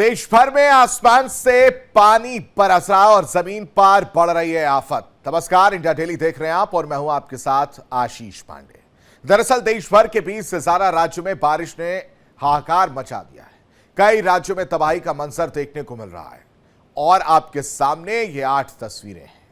देश भर में आसमान से पानी बरसा और जमीन पर पड़ रही है आफत। नमस्कार, इंडिया डेली देख रहे हैं आप और मैं हूं आपके साथ आशीष पांडे। दरअसल देश भर के 20 से ज्यादा राज्यों में बारिश ने हाहाकार मचा दिया है। कई राज्यों में तबाही का मंजर देखने को मिल रहा है और आपके सामने ये 8 तस्वीरें हैं।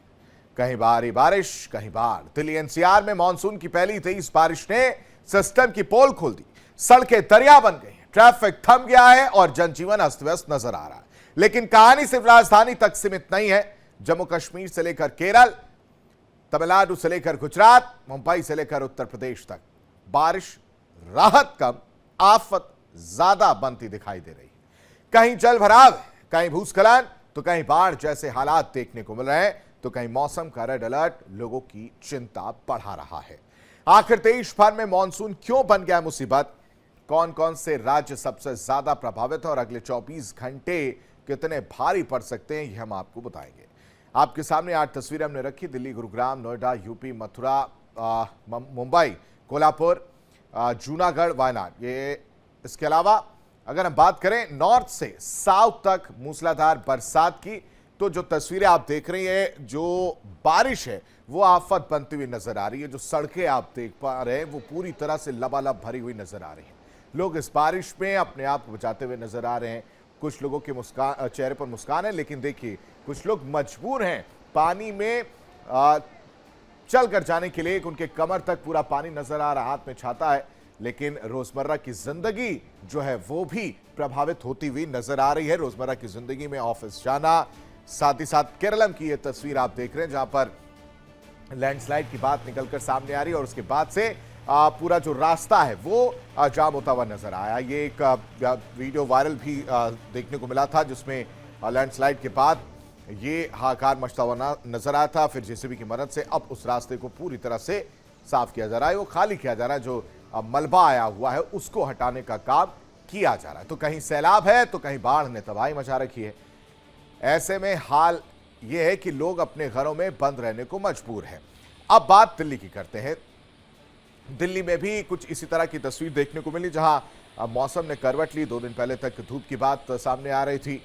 कहीं भारी बारिश, कहीं बाढ़। दिल्ली एनसीआर में मानसून की पहली तेज बारिश ने सिस्टम की पोल खोल दी। सड़कें दरिया बन गई, ट्रैफिक थम गया है और जनजीवन अस्त व्यस्त नजर आ रहा है। लेकिन कहानी सिर्फ राजधानी तक सीमित नहीं है। जम्मू कश्मीर से लेकर केरल, तमिलनाडु से लेकर गुजरात, मुंबई से लेकर उत्तर प्रदेश तक बारिश राहत कम, आफत ज्यादा बनती दिखाई दे रही है। कहीं जल भराव है, कहीं भूस्खलन, तो कहीं बाढ़ जैसे हालात देखने को मिल रहे हैं, तो कहीं मौसम का रेड अलर्ट लोगों की चिंता बढ़ा रहा है। आखिर देश भर में मानसून क्यों बन गया मुसीबत? कौन कौन से राज्य सबसे ज्यादा प्रभावित है और अगले 24 घंटे कितने भारी पड़ सकते हैं, यह हम आपको बताएंगे। आपके सामने 8 तस्वीरें हमने रखी। दिल्ली, गुरुग्राम, नोएडा, यूपी, मथुरा, मुंबई, कोल्हापुर, जूनागढ़, वायनाड। ये इसके अलावा अगर हम बात करें नॉर्थ से साउथ तक मूसलाधार बरसात की, तो जो तस्वीरें आप देख रही हैं, जो बारिश है वो आफत बनती हुई नजर आ रही है। जो सड़कें आप देख पा रहे हैं वो पूरी तरह से लबालब भरी हुई नजर आ रही है। लोग इस बारिश में अपने आप को बचाते हुए नजर आ रहे हैं। कुछ लोगों के चेहरे पर मुस्कान है, लेकिन देखिए कुछ लोग मजबूर हैं पानी में चलकर जाने के लिए। उनके कमर तक पूरा पानी नजर आ रहा, हाथ में छाता है, लेकिन रोजमर्रा की जिंदगी जो है वो भी प्रभावित होती हुई नजर आ रही है। रोजमर्रा की जिंदगी में ऑफिस जाना, साथ ही साथ केरलम की ये तस्वीर आप देख रहे हैं जहां पर लैंडस्लाइड की बात निकलकर सामने आ रही है और उसके बाद से पूरा जो रास्ता है वो जाम होता हुआ नजर आया। ये एक वीडियो वायरल भी देखने को मिला था जिसमें लैंडस्लाइड के बाद ये हाहाकार मचता हुआ नजर आया था। फिर जेसीबी की मदद से अब उस रास्ते को पूरी तरह से साफ किया जा रहा है, वो खाली किया जा रहा है। जो मलबा आया हुआ है उसको हटाने का काम किया जा रहा है। तो कहीं सैलाब है तो कहीं बाढ़ ने तबाही मचा रखी है। ऐसे में हाल यह है कि लोग अपने घरों में बंद रहने को मजबूर हैं। अब बात दिल्ली की करते हैं। दिल्ली में भी कुछ इसी तरह की तस्वीर देखने को मिली, जहां मौसम ने करवट ली। 2 दिन पहले तक धूप की बात सामने आ रही थी,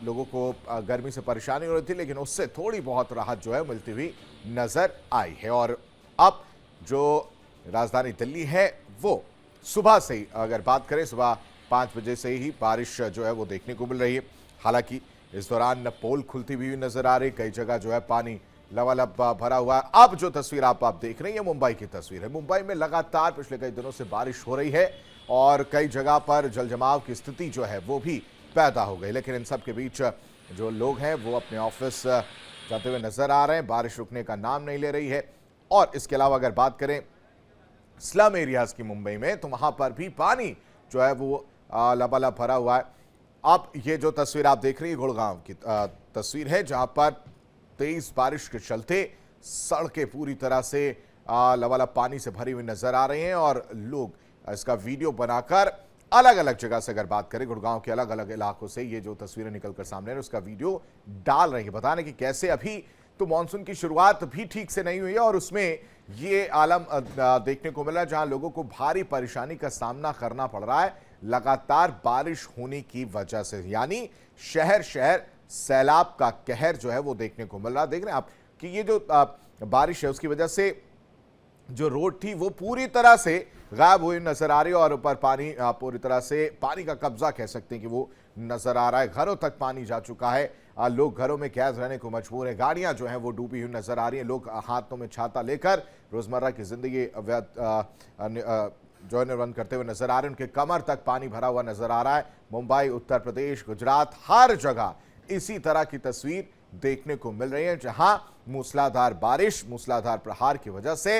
लोगों को गर्मी से परेशानी हो रही थी, लेकिन उससे थोड़ी बहुत राहत जो है मिलती हुई नजर आई है। और अब जो राजधानी दिल्ली है वो सुबह से ही, अगर बात करें सुबह 5 बजे से ही बारिश जो है वो देखने को मिल रही है। हालांकि इस दौरान पोल खुलती हुई नजर आ रही, कई जगह जो है पानी लबालब भरा हुआ है। अब जो तस्वीर आप देख रहे हैं मुंबई की तस्वीर है। मुंबई में लगातार पिछले कई दिनों से बारिश हो रही है और कई जगह पर जल जमाव की स्थिति जो है वो भी पैदा हो गई। लेकिन इन सब के बीच जो लोग हैं वो अपने ऑफिस जाते हुए नजर आ रहे हैं। बारिश रुकने का नाम नहीं ले रही है। और इसके अलावा अगर बात करें स्लम एरियाज की मुंबई में, तो वहां पर भी पानी जो है वो लबालब भरा हुआ है। अब ये जो तस्वीर आप देख रही है गुड़गांव की तस्वीर है, जहां पर तेज बारिश के चलते सड़कें पूरी तरह से लबालब पानी से भरी हुई नजर आ रही हैं और लोग इसका वीडियो बनाकर अलग अलग जगह से, अगर बात करें गुड़गांव के अलग अलग इलाकों से, ये जो तस्वीरें निकलकर सामने उसका वीडियो डाल रही है, बताने की कैसे अभी तो मानसून की शुरुआत भी ठीक से नहीं हुई है और उसमें ये आलम देखने को मिला जहां लोगों को भारी परेशानी का सामना करना पड़ रहा है लगातार बारिश होने की वजह से। यानी शहर शहर सैलाब का कहर जो है वो देखने को मिल रहा है। देख रहे हैं आप कि ये जो बारिश है उसकी वजह से जो रोड थी वो पूरी तरह से गायब हुई नजर आ रही है और ऊपर पानी पूरी तरह से पानी का कब्जा कह सकते हैं कि वो नजर आ रहा है। घरों तक पानी जा चुका है, लोग घरों में कैद रहने को मजबूर है। गाड़ियां जो हैं वो डूबी हुई नजर आ रही हैं। लोग हाथों में छाता लेकर रोजमर्रा की जिंदगी जो निर्वहन करते हुए नजर आ रहे हैं। उनके कमर तक पानी भरा हुआ नजर आ रहा है। मुंबई, उत्तर प्रदेश, गुजरात, हर जगह इसी तरह की तस्वीर देखने को मिल रही है, जहां मूसलाधार बारिश, मूसलाधार प्रहार की वजह से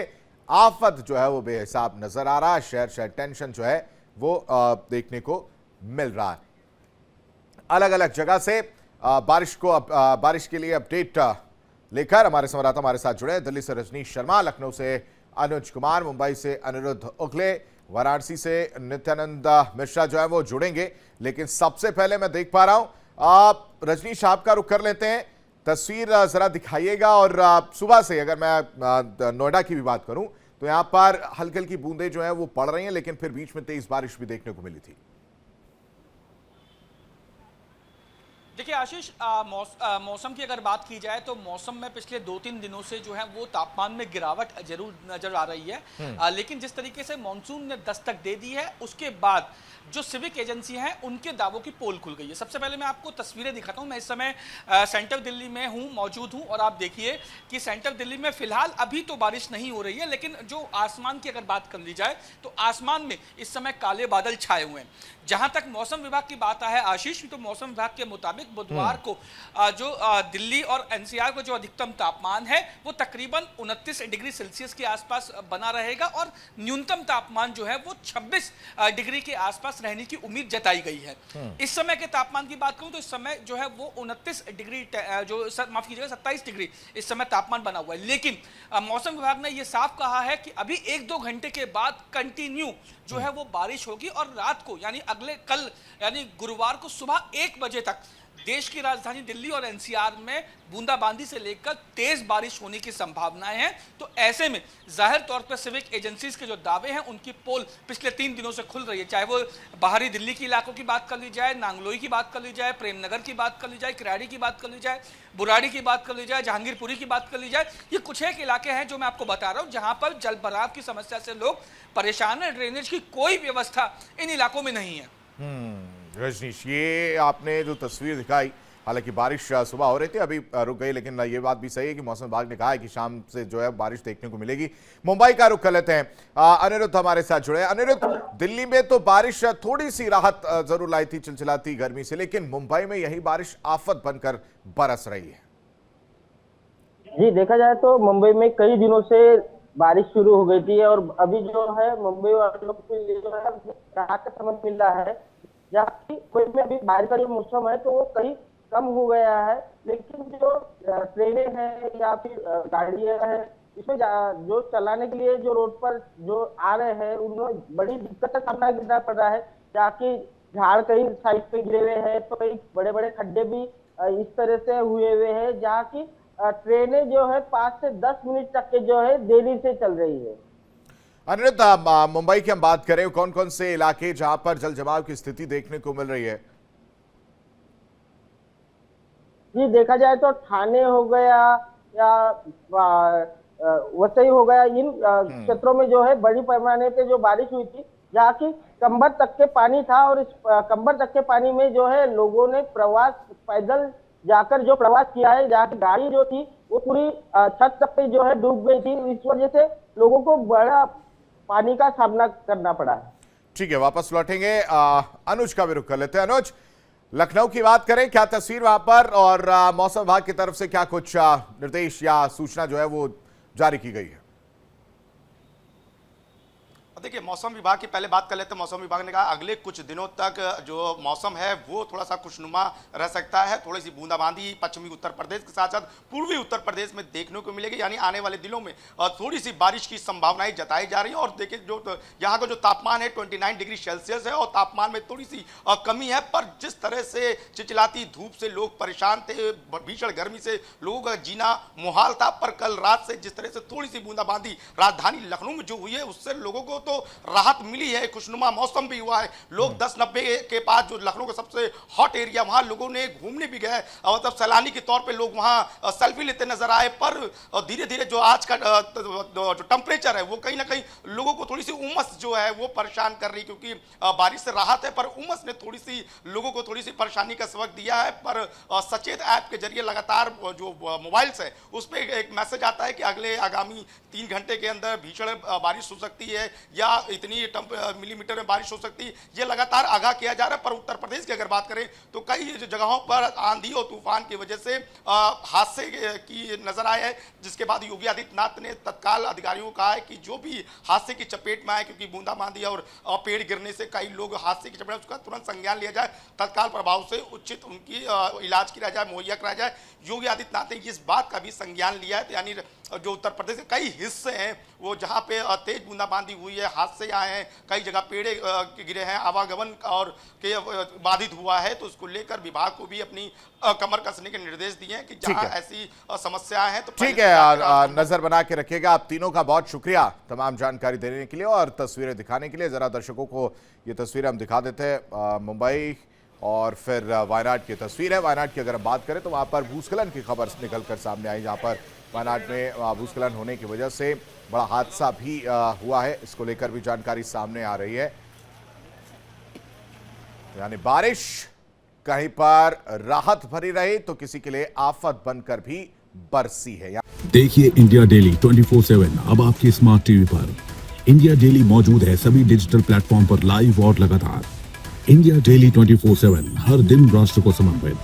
आफत जो है वो बेहिसाब नजर आ रहा है। शहर शहर टेंशन जो है वो देखने को मिल रहा है। अलग अलग जगह से बारिश के लिए अपडेट लेकर हमारे संवाददाता हमारे साथ जुड़े। दिल्ली से रजनीश शर्मा, लखनऊ से अनुज कुमार, मुंबई से अनिरुद्ध उगले, वाराणसी से नित्यानंद मिश्रा जो है वो जुड़ेंगे। लेकिन सबसे पहले मैं देख पा रहा हूं, रजनीश आपका रुख कर लेते हैं, तस्वीर जरा दिखाइएगा। और सुबह से अगर मैं नोएडा की भी बात करूं तो यहां पर हल्की हल्की बूंदें जो है वो पड़ रही हैं, लेकिन फिर बीच में तेज बारिश भी देखने को मिली थी। देखिए आशीष, मौसम की अगर बात की जाए तो मौसम में पिछले 2-3 दिनों से जो है वो तापमान में गिरावट जरूर नजर आ रही है। लेकिन जिस तरीके से मानसून ने दस्तक दे दी है उसके बाद जो सिविक एजेंसी हैं उनके दावों की पोल खुल गई है। सबसे पहले मैं आपको तस्वीरें दिखाता हूं। मैं इस समय सेंट्रल दिल्ली में मौजूद हूं और आप देखिए कि सेंट्रल दिल्ली में फिलहाल अभी तो बारिश नहीं हो रही है, लेकिन जो आसमान की अगर बात कर ली जाए तो आसमान में इस समय काले बादल छाए हुए हैं। जहां तक मौसम विभाग की बात है आशीष, तो मौसम विभाग के मुताबिक बुधवार को जो दिल्ली और एनसीआर का जो अधिकतम तापमान है वो तकरीबन 29 डिग्री सेल्सियस के आसपास बना रहेगा और न्यूनतम तापमान जो है वो 26 डिग्री के आसपास रहने की उम्मीद जताई गई है। इस समय के तापमान की बात करूं तो इस समय जो है वो 29 डिग्री माफ कीजिएगा 27 डिग्री इस समय तापमान बना हुआ है। लेकिन मौसम विभाग ने यह साफ कहा है कि अभी 1-2 घंटे के बाद कंटिन्यू जो है वो बारिश होगी और रात को यानी अगले कल यानी गुरुवार को सुबह 1 बजे तक देश की राजधानी दिल्ली और एनसीआर में बूंदाबांदी से लेकर तेज बारिश होने की संभावनाएं हैं। तो ऐसे में जाहिर तौर पर सिविक एजेंसीज के जो दावे हैं उनकी पोल पिछले 3 दिनों से खुल रही है। चाहे वो बाहरी दिल्ली के इलाकों की बात कर ली जाए, नांगलोई की बात कर ली जाए, प्रेमनगर की बात कर ली जाए, किराड़ी की बात कर ली जाए, बुराड़ी की बात कर ली जाए, जहांगीरपुरी की बात कर ली जाए। ये कुछ एक इलाके हैं जो मैं आपको बता रहा हूं जहां पर जल भराव की समस्या से लोग परेशान है। ड्रेनेज की कोई व्यवस्था इन इलाकों में नहीं है। रजनीश, ये आपने जो तस्वीर दिखाई, हालांकि बारिश सुबह हो रही थी, अभी रुक गई, लेकिन ये बात भी सही है कि मौसम विभाग ने कहा है कि शाम से जो है बारिश देखने को मिलेगी। मुंबई का रुख कर लेते हैं। अनिरुद्ध हमारे साथ जुड़े। अनिरुद्ध, दिल्ली में तो बारिश थोड़ी सी राहत जरूर लाई थी चिलचिलाती गर्मी से, लेकिन मुंबई में यही बारिश आफत बनकर बरस रही है। जी, देखा जाए तो मुंबई में कई दिनों से बारिश शुरू हो गई थी और अभी जो है मुंबई वालों के लिए जो है राहत का समय मिल रहा है। जहाँ कोई में अभी बारिश का जो मौसम है तो वो कहीं कम हो गया है, लेकिन जो ट्रेनें हैं या फिर गाड़ियां हैं इसमें जो चलाने के लिए जो रोड पर जो आ रहे हैं उन्हें बड़ी दिक्कत का सामना करना पड़ रहा है। जाकि झाड़ कहीं साइड पे गिरे हुए हैं तो कई बड़े बड़े खड्डे भी इस तरह से हुए हुए हैं, जहाँ की ट्रेनें जो है 5 से 10 मिनट तक के जो है देरी से चल रही है। अनिरुद्ध, मुंबई की हम बात करें, कौन कौन से इलाके जहां पर जल जमाव की स्थिति देखने को मिल रही है? जी, देखा जाए तो ठाणे हो गया या वसई हो गया, इन क्षेत्रों में जो है बड़ी पैमाने पे जो बारिश हुई थी, जहाँ की कंबर तक के पानी था और इस कंबर तक के पानी में जो है लोगों ने पैदल जाकर जो प्रवास किया है, जहाँ की गाड़ी जो थी वो पूरी छत तक पे जो है डूब गई थी। इस वजह से लोगों को बड़ा पानी का सामना करना पड़ा है। ठीक है, वापस लौटेंगे। अनुज का भी रुख कर लेते हैं। अनुज, लखनऊ की बात करें, क्या तस्वीर वहां पर, और मौसम विभाग की तरफ से क्या कुछ निर्देश या सूचना जो है वो जारी की गई है? देखिए, मौसम विभाग की पहले बात कर लेते हैं। मौसम विभाग ने कहा अगले कुछ दिनों तक जो मौसम है वो थोड़ा सा खुशनुमा रह सकता है। थोड़ी सी बूंदाबांदी पश्चिमी उत्तर प्रदेश के साथ साथ पूर्वी उत्तर प्रदेश में देखने को मिलेगी, यानी आने वाले दिनों में थोड़ी सी बारिश की संभावनाएं जताई जा रही है। और देखिए, जो यहाँ का जो तापमान है 29 डिग्री सेल्सियस है और तापमान में थोड़ी सी कमी है, पर जिस तरह से चिलचिलाती धूप से लोग परेशान थे, भीषण गर्मी से लोगों का जीना मुहाल था, पर कल रात से जिस तरह से थोड़ी सी बूंदाबांदी राजधानी लखनऊ में जो हुई है उससे लोगों को तो राहत मिली है। खुशनुमा मौसम भी हुआ है। लोग 10-90 के पास जो लखनऊ का सबसे हॉट एरिया, वहां लोगों ने घूमने भी गए, मतलब सैलानी के तौर पे लोग वहां सेल्फी लेते नजर आए। पर धीरे धीरे जो आज का जो टेम्परेचर है वो कहीं ना कहीं लोगों को थोड़ी सी उमस जो है वो परेशान कर रही, क्योंकि बारिश से राहत है पर उमस ने थोड़ी सी लोगों को थोड़ी सी परेशानी का सबक दिया है। पर सचेत ऐप के जरिए लगातार जो मोबाइल्स है उस पर एक मैसेज आता है कि अगले आगामी 3 घंटे के अंदर भीषण बारिश हो सकती है या इतनी मिलीमीटर में बारिश हो सकती है, ये लगातार आगाह किया जा रहा है। पर उत्तर प्रदेश की अगर बात करें तो कई जगहों पर आंधी और तूफान की वजह से हादसे की नजर आए हैं, जिसके बाद योगी आदित्यनाथ ने तत्काल अधिकारियों को कहा है कि जो भी हादसे की चपेट में आए, क्योंकि बूंदाबांदी और पेड़ गिरने से कई लोग हादसे की चपेट में, उसका तुरंत संज्ञान लिया जाए, तत्काल प्रभाव से उचित उनकी इलाज किया जाए, मुहैया कराया जाए। योगी आदित्यनाथ ने इस बात का भी संज्ञान लिया है। तो यानी जो उत्तर प्रदेश के कई हिस्से हैं वो जहां पे तेज बूंदाबांदी हुई है, हादसे आए हैं, कई जगह पेड़े गिरे हैं, आवागमन और के बाधित हुआ है, तो उसको लेकर विभाग को भी अपनी कमर कसने के निर्देश दिए हैं कि जहां ऐसी समस्याएं हैं तो ठीक है, नजर बना के रखिएगा। आप तीनों का बहुत शुक्रिया तमाम जानकारी देने के लिए और तस्वीरें दिखाने के लिए। जरा दर्शकों को ये तस्वीरें हम दिखा देते हैं। मुंबई और फिर वायनाड की तस्वीर है। वायनाड की अगर हम बात करें तो वहां पर भूस्खलन की खबर निकलकर सामने आई, जहां पर वायनाड में भूस्खलन होने की वजह से बड़ा हादसा भी हुआ है। इसको लेकर भी जानकारी सामने आ रही है। यानी बारिश कहीं पर राहत भरी रही तो किसी के लिए आफत बनकर भी बरसी है। देखिए इंडिया डेली 24/7 अब आपके स्मार्ट टीवी पर। इंडिया डेली मौजूद है सभी डिजिटल प्लेटफॉर्म पर लाइव और लगातार। इंडिया डेली 24/7 हर दिन राष्ट्र को समर्पित।